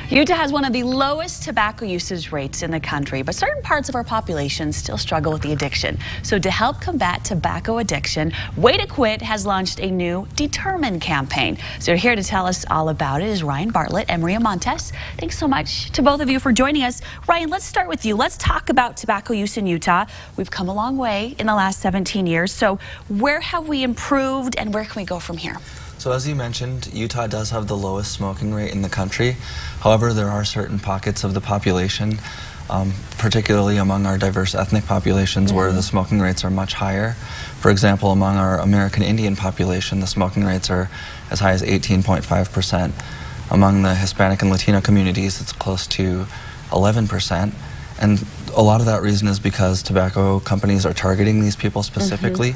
Utah has one of the lowest tobacco usage rates in the country, but certain parts of our population still struggle with the addiction. So to help combat tobacco addiction, Way to Quit has launched a new Determined campaign. So here to tell us all about it is Ryan Bartlett and Maria Montes. Thanks so much to both of you for joining us. Ryan, let's start with you. Let's talk about tobacco use in Utah. We've come a long way in the last 17 years. So where have we improved and where can we go from here? So as you mentioned, Utah does have the lowest smoking rate in the country. However, there are certain pockets of the population, particularly among our diverse ethnic populations, where the smoking rates are much higher. For example, among our American Indian population, the smoking rates are as high as 18.5%. Among the Hispanic and Latino communities, it's close to 11%. And a lot of that reason is because tobacco companies are targeting these people specifically.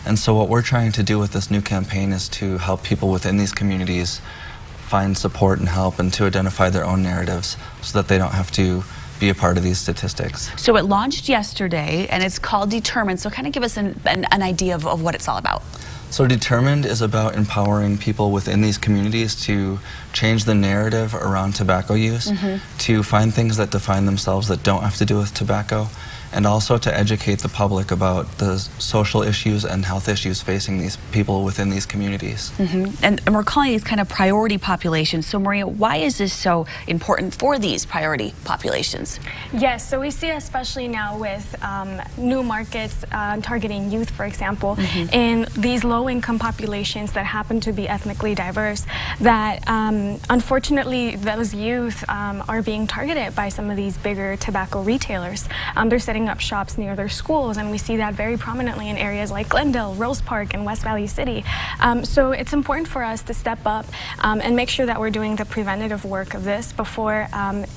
And so what we're trying to do with this new campaign is to help people within these communities find support and help and to identify their own narratives so that they don't have to be a part of these statistics. So it launched yesterday and it's called Determined. So kind of give us an idea of what it's all about. So Determined is about empowering people within these communities to change the narrative around tobacco use, to find things that define themselves that don't have to do with tobacco, and also to educate the public about the social issues and health issues facing these people within these communities. And we're calling these kind of priority populations. So Maria, why is this so important for these priority populations? Yes, so we see especially now with new markets targeting youth, for example, in these low-income populations that happen to be ethnically diverse, that unfortunately those youth are being targeted by some of these bigger tobacco retailers. They're setting up shops near their schools, and we see that very prominently in areas like Glendale, Rose Park, and West Valley City. So it's important for us to step up and make sure that we're doing the preventative work of this before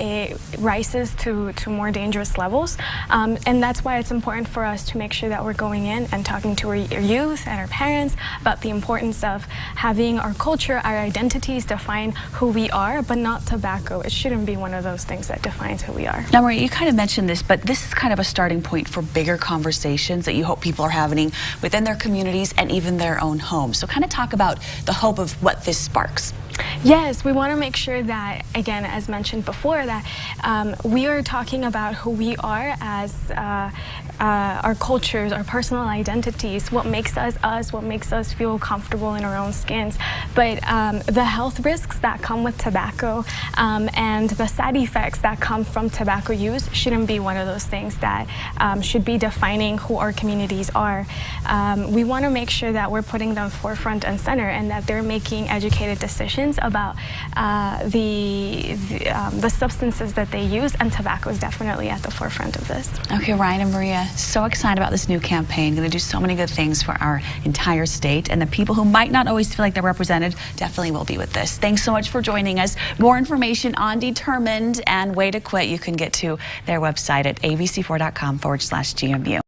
it rises to more dangerous levels. And that's why it's important for us to make sure that we're going in and talking to our youth and our parents about the importance of having our culture, our identities define who we are, but not tobacco. It shouldn't be one of those things that defines who we are. Now, Maria, you kind of mentioned this, but this is kind of a starting point for bigger conversations that you hope people are having within their communities and even their own homes. So kind of talk about the hope of what this sparks. Yes, we want to make sure that, again, as mentioned before, that we are talking about who we are as our cultures, our personal identities, what makes us us, what makes us feel comfortable in our own skins. But the health risks that come with tobacco and the side effects that come from tobacco use shouldn't be one of those things that should be defining who our communities are. We want to make sure that we're putting them forefront and center and that they're making educated decisions about the substances that they use, and tobacco is definitely at the forefront of this. Okay, Ryan and Maria, so excited about this new campaign. Going to do so many good things for our entire state, and the people who might not always feel like they're represented definitely will be with this. Thanks so much for joining us. More information on Determined and Way to Quit you can get to their website at abc4.com/GMU.